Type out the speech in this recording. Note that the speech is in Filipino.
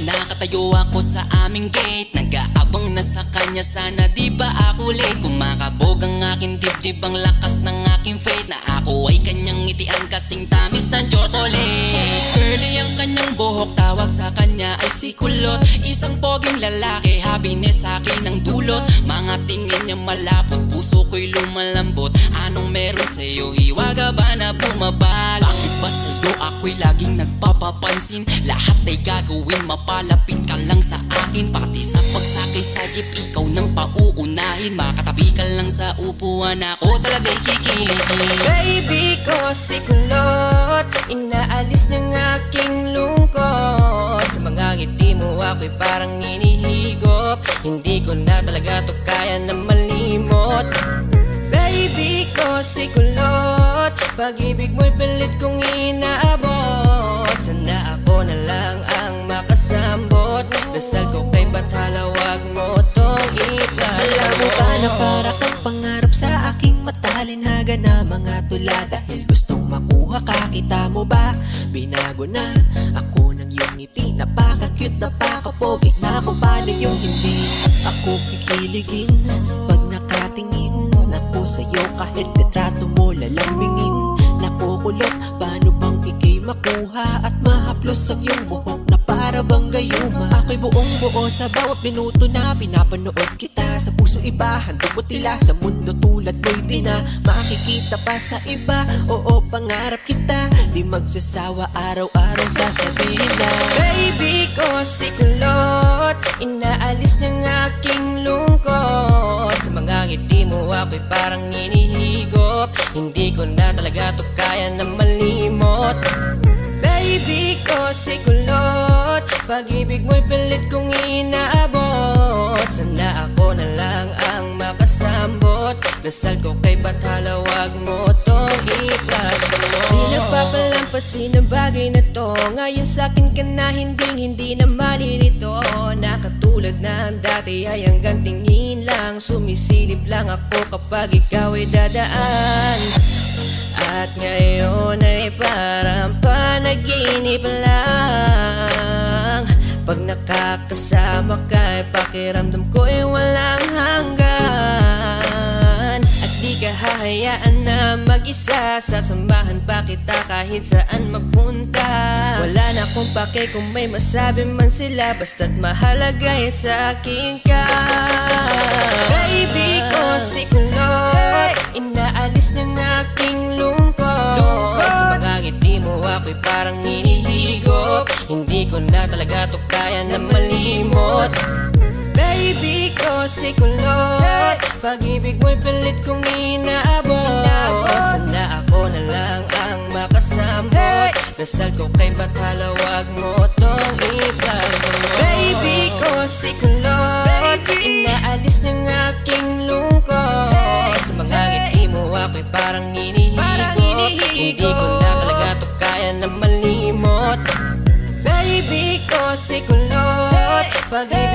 Nakatayo ako sa aming gate, nag-aabang na sa kanya, sana di ba ako late. Kumakabog ang aking dibdib, ang lakas ng aking faith, na ako ay kanyang ngitian kasing tamis ng chocolate. Curly ang kanyang buhok, tawag sa kanya ay si Kulot. Isang poging lalaki, happiness sa akin ang dulot. Mga tingin niya malapot, puso ko'y lumalambot. Anong meron sa'yo, hiwaga ba na bumabal? Bakit ba sa'yo ako'y laging nagpapapansin? Lahat ay gagawin, mapalapit ka lang sa akin. Pati sa pagsakay sa jeep, ikaw nang pauunahin. Makatabi ka lang sa upuan, ako talaga'y kikiligin. Baby ko si Kulot, inaalis ng aking lungkot. Sa mga ngiti mo ako'y parang inihigop, hindi ko na talaga to kaya na malimot. Baby ko si Kulot, pag-ibig mo'y pilit kong inaabot. Sana ako na lang ang makasambot, dasal ko kay Bathala, wag mo tong ipalamot. Alam mo ba na para kang pangarap sa aking matalinhaga na mga tula? Dahil gustong makuha ka, kita mo ba? Binago na ako ng iyong ngiti, napaka-cute, napaka-pogi, na kung paano yung hindi ako kikiligin pag nakatingin ako sa'yo. Kahit litrato mo lalambingin, nakukulot, paano bang ikay makuha at mahaplos ang iyong buhok na para bang gayuma? Ako'y buong buo sa bawat minuto na pinapanood kita. Sa puso iba, handog mo tila, sa mundo tulad mo'y di na makikita pa sa iba. Oo, pangarap kita, di magsasawa, araw-araw sasabihin na Baby ko si Kulot, inaalis ng aking lungkot. Sa mga ngiti mo ako'y parang inihigop, hindi ko na talaga to kaya na malimot. Baby ko si Kulot, pag-ibig mo'y pilit kong inaabot. Sana ako na lang ang makasambot, dasal ko kay Bathala, wag mo tong ipagdamot. Di nagpapalampasin ang bagay na to, ngayon sa'kin ka na hindi na malilito. Na katulad ng dati ay hanggang tingin lang, sumisilip lang ako kapag ikaw ay dadaan. At ngayon ay parang panaginip lang, pag nakakasama ka ay pakiramdam ko ay walang hanggan. At di ka hahayaan na mag-isa, sasamahan pa kita kahit saan magpunta. Wala na akong pake kung may masabi man sila, basta't mahalaga ay sa akin ka. Baby ko si Kulot, inaalis ng aking lungkot. Sa mga ngiti mo ako'y parang hinihigop, hindi ko na talaga to kaya na malimot. Baby ko si Kulot, pag-ibig mo'y pilit kong inaabot. Sana ako na lang ang makasambot, dasal ko kay Bathala, wag mo tong ipagdamot. Baby ko si Kulot, inaalis ng aking lungkot. Sa mga ngiti mo ako'y parang hinihigop, hindi ko na talaga to kaya na malimot. Baby ko si Kulot, pag-ibig